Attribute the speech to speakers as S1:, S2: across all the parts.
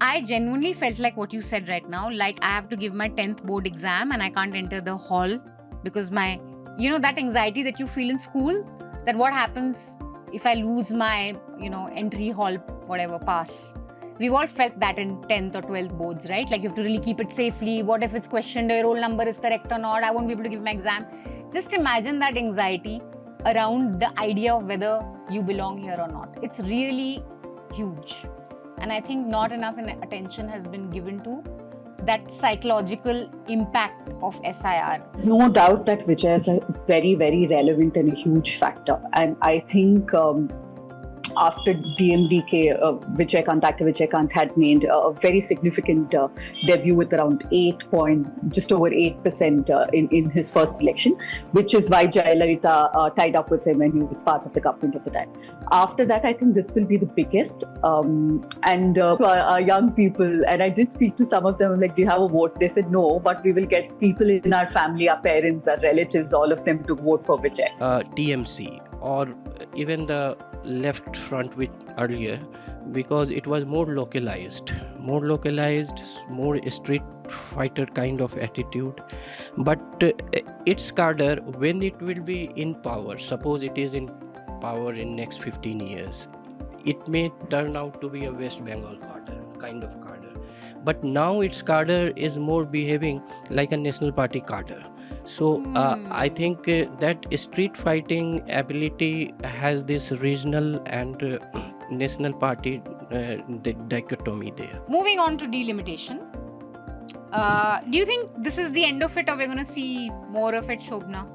S1: I genuinely felt like what you said right now, like I have to give my 10th board exam and I can't enter the hall because that anxiety that you feel in school, that what happens if I lose my, entry hall, whatever, pass. We've all felt that in 10th or 12th boards, right? Like you have to really keep it safely. What if it's questioned, your roll number is correct or not? I won't be able to give my exam. Just imagine that anxiety around the idea of whether you belong here or not. It's really huge. And I think not enough attention has been given to that psychological impact of SIR.
S2: No doubt that Vijay is a very, very relevant and a huge factor. And I think after DMDK, Vijay Kant had made a very significant debut with around just over 8% in his first election, which is why Jayalalitha tied up with him and he was part of the government at the time. After that, I think this will be the biggest. And to our young people, and I did speak to some of them, like, do you have a vote? They said no, but we will get people in our family, our parents, our relatives, all of them to vote for Vijay.
S3: TMC or even the left front with earlier, because it was more localized, more street fighter kind of attitude. But its cadre, when it will be in power, suppose it is in power in next 15 years, it may turn out to be a West Bengal kind of cadre. But now its cadre is more behaving like a National Party cadre. So I think that street fighting ability has this regional and national party dichotomy there.
S1: Moving on to delimitation. Do you think this is the end of it, or we're going to see more of it, Sobhana?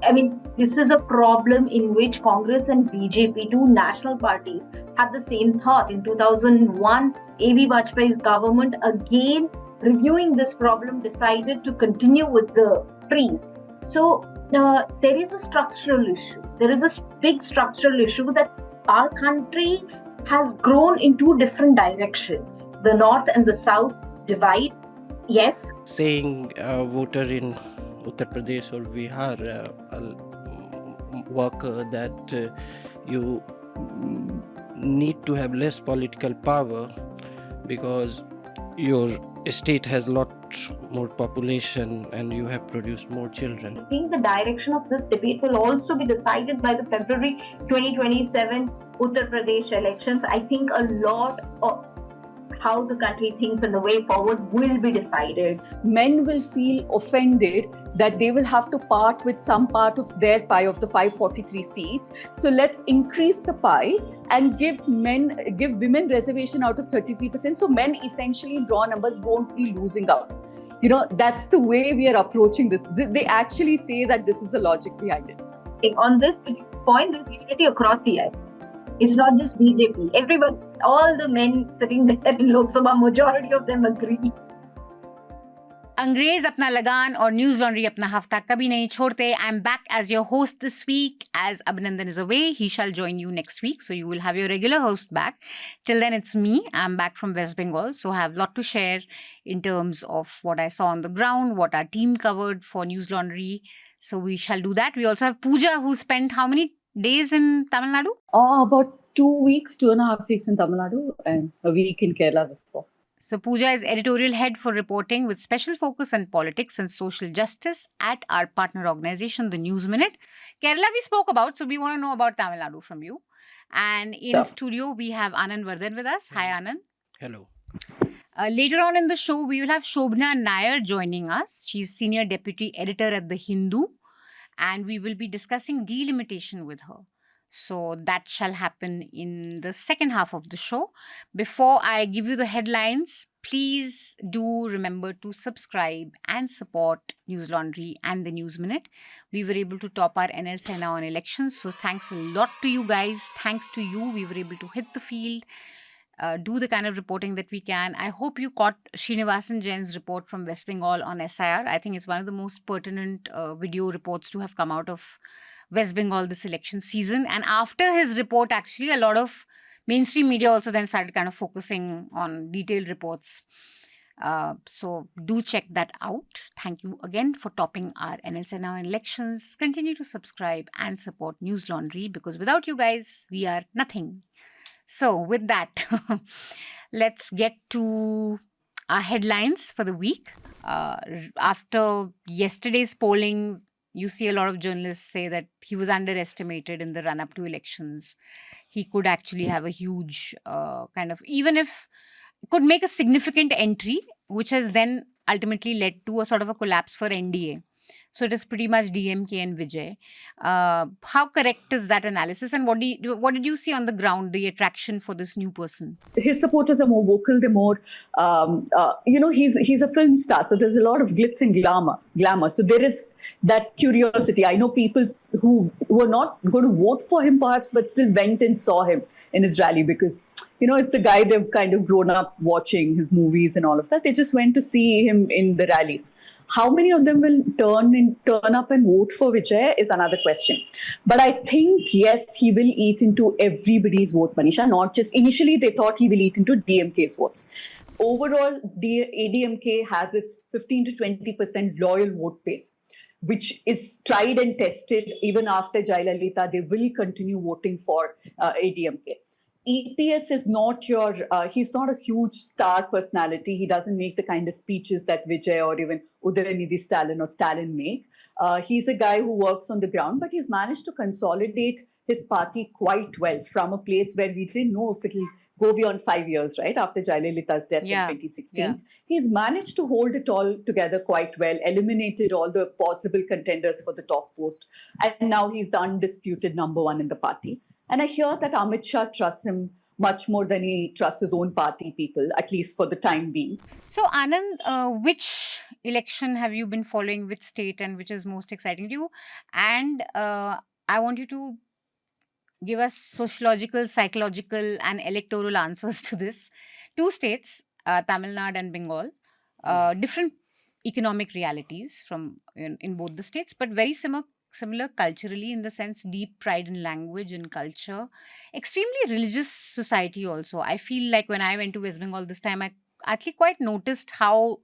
S4: I mean, this is a problem in which Congress and BJP, two national parties, had the same thought. In 2001, A.B. Vajpayee's government, again reviewing this problem, decided to continue with the trees. So there is a structural issue. There is a big structural issue that our country has grown in two different directions. The north and the south divide. Yes.
S3: Saying a voter in Uttar Pradesh or Bihar, a worker, that you need to have less political power because your state has lot more population and you have produced more children.
S4: I think the direction of this debate will also be decided by the February 2027 Uttar Pradesh elections. I think a lot of how the country thinks and the way forward will be decided.
S2: Men will feel offended that they will have to part with some part of their pie of the 543 seats. So let's increase the pie and give women reservation out of 33%. So men essentially in raw numbers won't be losing out. That's the way we are approaching this. They actually say that this is the logic behind it.
S4: On this point, there's unity across the aisle. It's not just BJP. Everyone, all the men sitting there in Lok Sabha, majority of them agree.
S1: अंग्रेज अपना लगान और news laundry अपना हफ्ता कभी नहीं छोड़ते. I'm back as your host this week. As Abhinandan is away, he shall join you next week. So you will have your regular host back. Till then, it's me. I'm back from West Bengal. So I have a lot to share in terms of what I saw on the ground, what our team covered for News Laundry. So we shall do that. We also have Pooja, who spent how many days in Tamil Nadu?
S2: About 2.5 weeks in Tamil Nadu and a week in Kerala before.
S1: So Pooja is editorial head for reporting with special focus on politics and social justice at our partner organization, The News Minute. Kerala we spoke about, so we want to know about Tamil Nadu from you. And in studio, we have Anand Vardhan with us. Hi, Anand.
S3: Hello.
S1: Later on in the show, we will have Sobhana Nair joining us. She's senior deputy editor at The Hindu. And we will be discussing delimitation with her. So that shall happen in the second half of the show. Before I give you the headlines, please do remember to subscribe and support News Laundry and the News Minute. We were able to top our NL Sena on elections. So thanks a lot to you guys. Thanks to you, we were able to hit the field, do the kind of reporting that we can. I hope you caught Srinivasan Jain's report from West Bengal on SIR. I think it's one of the most pertinent video reports to have come out of West Bengal this election season. And after his report, actually, a lot of mainstream media also then started kind of focusing on detailed reports. So do check that out. Thank you again for topping our NL Now elections. Continue to subscribe and support News Laundry because without you guys, we are nothing. So, with that, let's get to our headlines for the week. After yesterday's polling, you see a lot of journalists say that he was underestimated in the run up to elections. He could actually have a huge even if could make a significant entry, which has then ultimately led to a sort of a collapse for NDA. So it is pretty much DMK and Vijay. How correct is that analysis, and what did you see on the ground? The attraction for this new person.
S2: His supporters are more vocal. They're more, he's a film star, so there's a lot of glitz and glamour. So there is that curiosity. I know people who were not going to vote for him, perhaps, but still went and saw him in his rally because it's a guy they've kind of grown up watching his movies and all of that. They just went to see him in the rallies. How many of them will turn up and vote for Vijay is another question. But I think, yes, he will eat into everybody's vote, Manisha. Not just initially they thought he will eat into DMK's votes. Overall, ADMK has its 15 to 20% loyal vote base, which is tried and tested. Even after Jayalalitha, they will continue voting for ADMK. EPS is not he's not a huge star personality. He doesn't make the kind of speeches that Vijay or even Udayanidhi Stalin or Stalin make. He's a guy who works on the ground, but he's managed to consolidate his party quite well from a place where we didn't know if it'll go beyond 5 years, right? After Jayalalitha's death in 2016. Yeah. He's managed to hold it all together quite well, eliminated all the possible contenders for the top post. And now he's the undisputed number one in the party. And I hear that Amit Shah trusts him much more than he trusts his own party people, at least for the time being.
S1: So, Anand, which election have you been following, which state, and which is most exciting to you? And I want you to give us sociological, psychological, and electoral answers to this. 2 states, Tamil Nadu and Bengal, different economic realities from in both the states, but very similar culturally, in the sense deep pride in language and culture, extremely religious society also. I feel like when I went to West Bengal this time, I actually quite noticed how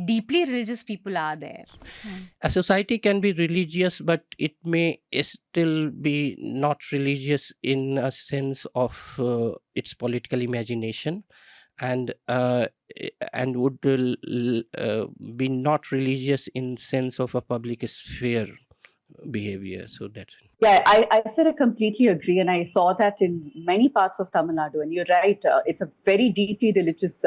S1: deeply religious people are there.
S3: A society can be religious, but it may still be not religious in a sense of its political imagination, and would be not religious in sense of a public sphere behavior. So that
S2: I said I completely agree, and I saw that in many parts of Tamil Nadu. And you're right, it's a very deeply religious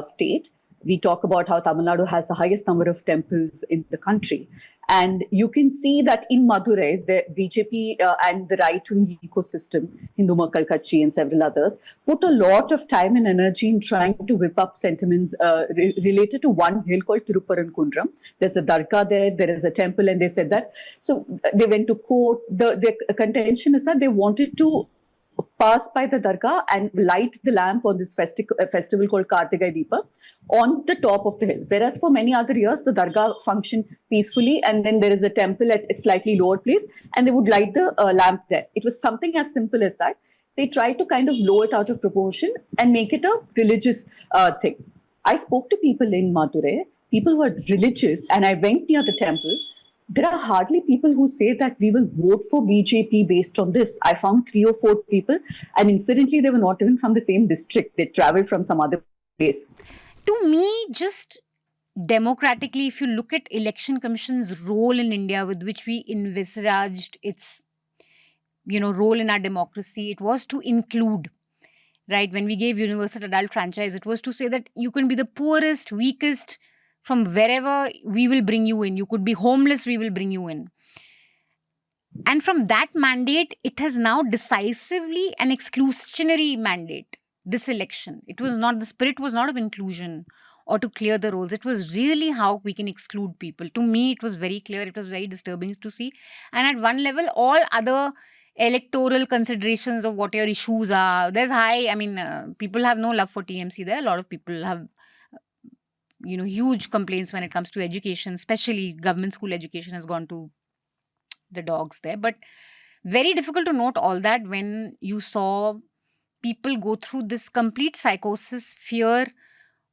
S2: state. We talk about how Tamil Nadu has the highest number of temples in the country. And you can see that in Madurai, the BJP and the right-wing ecosystem, Hindu Makkal Kachi and several others, put a lot of time and energy in trying to whip up sentiments related to one hill called Tiruparankundram. There's a dargah there is a temple, and they said that. So they went to court. The contention is that they wanted to pass by the dargah and light the lamp on this festival called Kartigai Deepa on the top of the hill. Whereas for many other years, the dargah functioned peacefully, and then there is a temple at a slightly lower place, and they would light the lamp there. It was something as simple as that. They tried to kind of blow it out of proportion and make it a religious thing. I spoke to people in Madurai, people who are religious, and I went near the temple. There are hardly people who say that we will vote for BJP based on this. I found 3 or 4 people, and incidentally, they were not even from the same district. They traveled from some other place.
S1: To me, just democratically, if you look at Election Commission's role in India, with which we envisaged its, role in our democracy, it was to include, right? When we gave universal adult franchise, it was to say that you can be the poorest, weakest, from wherever, we will bring you in. You could be homeless, we will bring you in. And from that mandate, it has now decisively an exclusionary mandate, this election. The spirit was not of inclusion or to clear the roles. It was really how we can exclude people. To me, it was very clear. It was very disturbing to see. And at one level, all other electoral considerations of what your issues are, people have no love for TMC there. A lot of people have huge complaints when it comes to education, especially government school education has gone to the dogs there. But very difficult to note all that when you saw people go through this complete psychosis, fear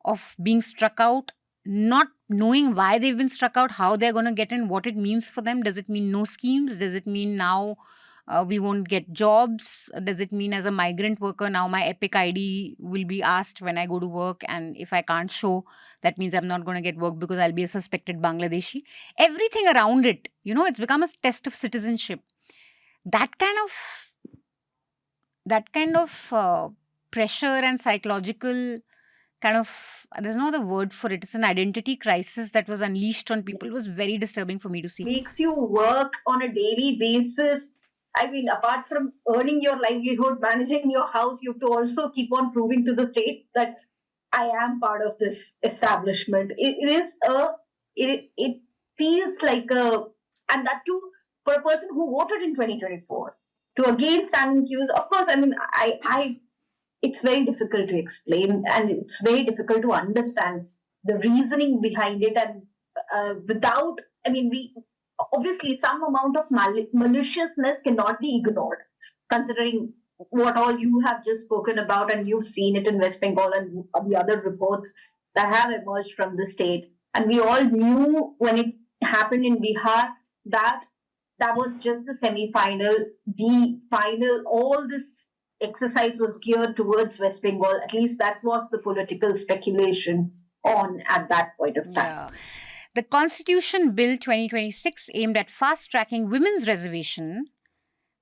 S1: of being struck out, not knowing why they've been struck out, how they're going to get in, what it means for them. Does it mean no schemes? Does it mean now We won't get jobs. Does it mean as a migrant worker now my epic ID will be asked when I go to work, and if I can't show, that means I'm not going to get work because I'll be a suspected Bangladeshi. Everything around it, it's become a test of citizenship. That kind of pressure and psychological kind of, there's no other word for it. It's an identity crisis that was unleashed on people. It was very disturbing for me to see.
S4: Makes you work on a daily basis. I mean, apart from earning your livelihood, managing your house, you have to also keep on proving to the state that I am part of this establishment. It feels like and that too for a person who voted in 2024 to again stand in queues. Of course, I mean, it's very difficult to explain and it's very difficult to understand the reasoning behind it. And without, I mean, we obviously some amount of maliciousness cannot be ignored, considering what all you have just spoken about, and you've seen it in West Bengal and the other reports that have emerged from the state. And we all knew when it happened in Bihar that that was just the semi-final. The final, all this exercise was geared towards West Bengal. At least that was the political speculation on at that point of time.
S1: Yeah. The Constitution Bill 2026, aimed at fast-tracking women's reservation,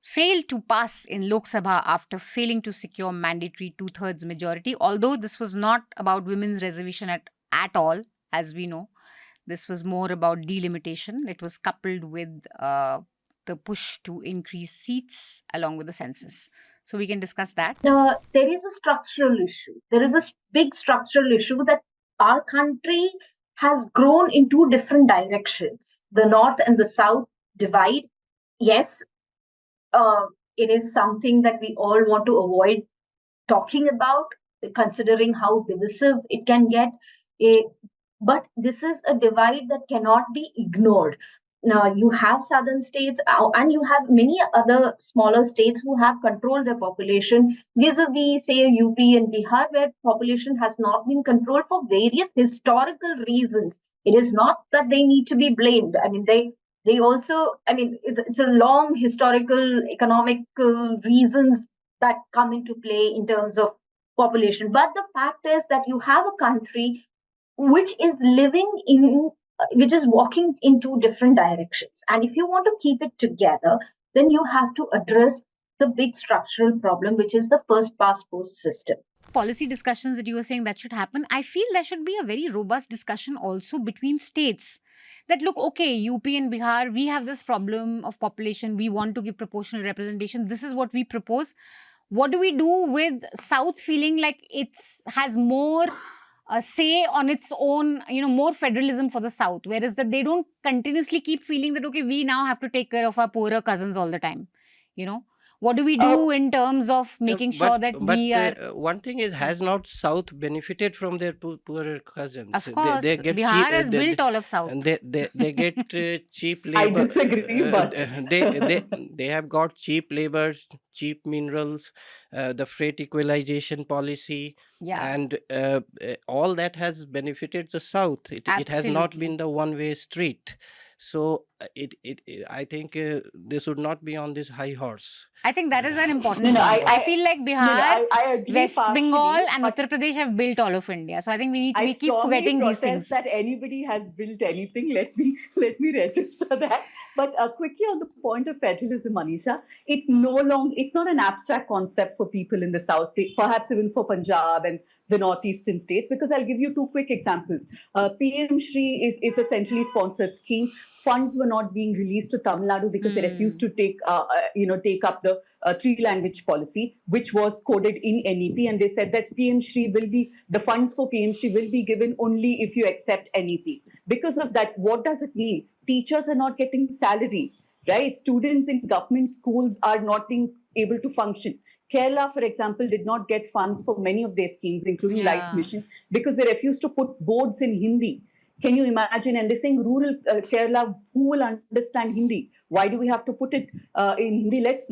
S1: failed to pass in Lok Sabha after failing to secure mandatory two-thirds majority. Although this was not about women's reservation at all, as we know. This was more about delimitation. It was coupled with the push to increase seats along with the census. So we can discuss that.
S4: There is a structural issue. There is a big structural issue that our country has grown in two different directions. The North and the South divide. Yes, it is something that we all want to avoid talking about, considering how divisive it can get. But this is a divide that cannot be ignored. Now, you have southern states and you have many other smaller states who have controlled their population vis-a-vis, say, UP and Bihar, where population has not been controlled for various historical reasons. It is not that they need to be blamed. I mean, they also, I mean, it's a long historical, economic reasons that come into play in terms of population. But the fact is that you have a country which is which is walking in two different directions. And if you want to keep it together, then you have to address the big structural problem, which is the first past post system.
S1: Policy discussions that you were saying that should happen, I feel there should be a very robust discussion also between states. That look, okay, UP and Bihar, we have this problem of population. We want to give proportional representation. This is what we propose. What do we do with South feeling like it has more say on its own, more federalism for the South, whereas that they don't continuously keep feeling that, okay, we now have to take care of our poorer cousins all the time, What do we do in terms of making sure that we are...
S3: one thing is, has not South benefited from their poorer cousins?
S1: Of course,
S3: they get
S1: Bihar has built all of South.
S3: And they get cheap labor.
S2: I disagree, but
S3: they have got cheap labor, cheap minerals, the freight equalization policy, and all that has benefited the South. It has not been the one-way street. So I think they should not be on this high horse.
S1: I think that is an important point. I feel like Bihar,
S2: I agree
S1: West
S2: partially,
S1: Bengal and Uttar Pradesh have built all of India. So I think we keep forgetting these things.
S2: That anybody has built anything. Let me register that. But quickly on the point of federalism, Manisha, it's not an abstract concept for people in the South, perhaps even for Punjab and the northeastern states, because I'll give you two quick examples. PM Shri is essentially sponsored scheme. Funds were not being released to Tamil Nadu because they refused to take up the three-language policy, which was coded in NEP, and they said that the funds for PM Shri will be given only if you accept NEP. Because of that, what does it mean? Teachers are not getting salaries, right? Students in government schools are not being able to function. Kerala, for example, did not get funds for many of their schemes, including Life Mission, because they refused to put boards in Hindi. Can you imagine? And they're saying rural Kerala, who will understand Hindi? Why do we have to put it in Hindi? Let's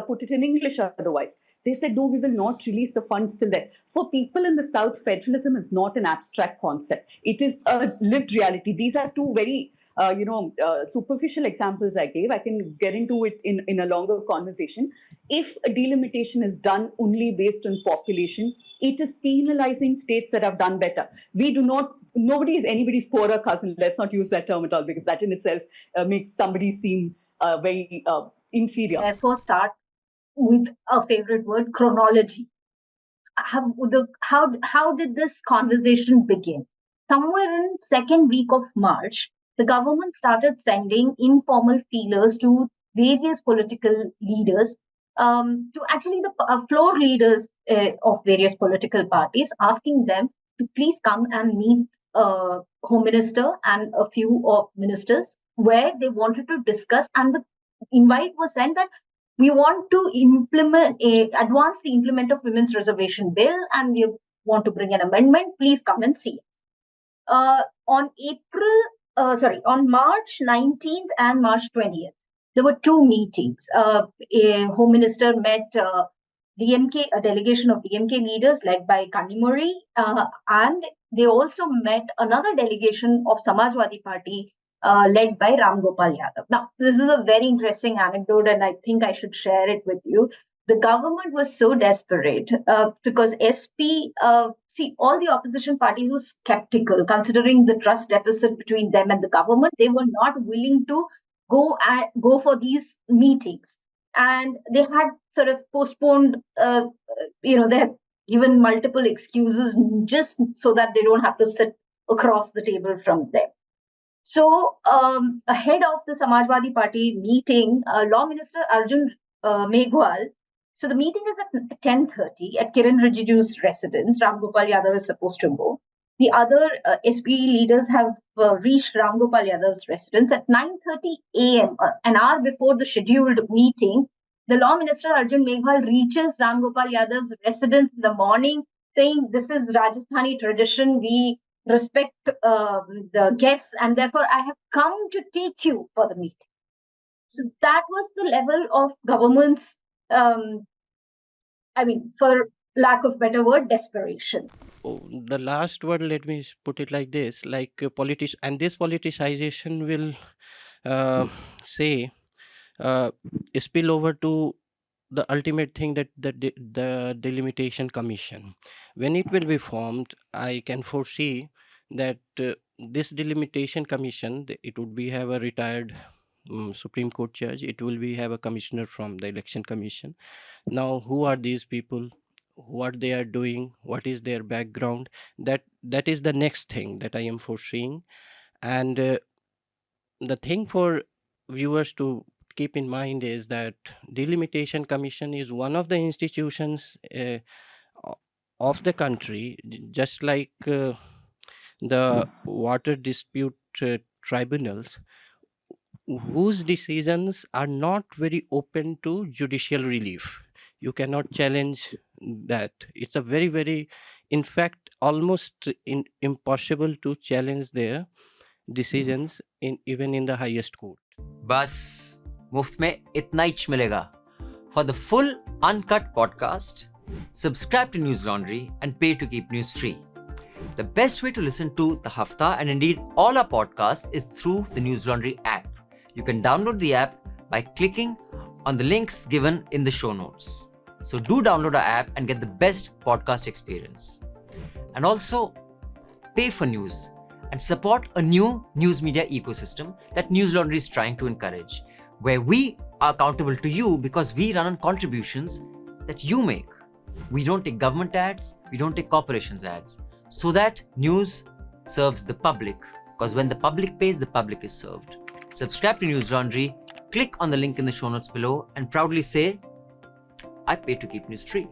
S2: put it in English otherwise. They said, no, we will not release the funds till then. For people in the South, federalism is not an abstract concept. It is a lived reality. These are two very superficial examples I gave. I can get into it in a longer conversation. If a delimitation is done only based on population, it is penalizing states that have done better. Nobody is anybody's poorer cousin. Let's not use that term at all, because that in itself makes somebody seem very inferior.
S4: Therefore, start with a favorite word, chronology. How did this conversation begin? Somewhere in second week of March, the government started sending informal feelers to various political leaders, to actually the floor leaders of various political parties, asking them to please come and meet Home Minister and a few of ministers, where they wanted to discuss, and the invite was sent that we want to advance the implement of women's reservation bill, and we want to bring an amendment. Please come and see. On March 19th and March 20th, there were two meetings. A Home Minister met DMK, a delegation of DMK leaders led by Kanimuri, and they also met another delegation of Samajwadi Party led by Ram Gopal Yadav. Now, this is a very interesting anecdote, and I think I should share it with you. The government was so desperate because SP, all the opposition parties were skeptical, considering the trust deficit between them and the government. They were not willing to go for these meetings, and they had sort of postponed. They had given multiple excuses just so that they don't have to sit across the table from them. So, ahead of the Samajwadi Party meeting, Law Minister Arjun Meghwal. So the meeting is at 10:30 at Kiran Rijiju's residence. Ram Gopal Yadav is supposed to go. The other SP leaders have reached Ram Gopal Yadav's residence at 9:30 a.m. An hour before the scheduled meeting. The Law Minister Arjun Meghwal reaches Ram Gopal Yadav's residence in the morning, saying, "This is Rajasthani tradition. We respect the guests, and therefore I have come to take you for the meeting." So that was the level of government's, for lack of better word, desperation.
S3: The last word, let me put it like this, like and this politicization will spill over to the ultimate thing, that the Delimitation Commission, when it will be formed, I can foresee that this Delimitation Commission, it would be have a retired Supreme Court judge. It will be have a commissioner from the Election Commission. Now, who are these people? What they are doing? What is their background? That is the next thing that I am foreseeing. And the thing for viewers to keep in mind is that Delimitation Commission is one of the institutions of the country, just like the water dispute tribunals, whose decisions are not very open to judicial relief. You cannot challenge that. It's a very, very, in fact, almost impossible to challenge their decisions even in the highest court.
S5: बस मुफ्त में इतना ही मिलेगा. For the full uncut podcast, subscribe to News Laundry and pay to keep news free. The best way to listen to the Hafta and indeed all our podcasts is through the News Laundry app. You can download the app by clicking on the links given in the show notes. So do download our app and get the best podcast experience. And also pay for news and support a new news media ecosystem that News Laundry is trying to encourage, where we are accountable to you because we run on contributions that you make. We don't take government ads, we don't take corporations ads, so that news serves the public, because when the public pays, the public is served. Subscribe to News Laundry, click on the link in the show notes below and proudly say, I pay to keep news free.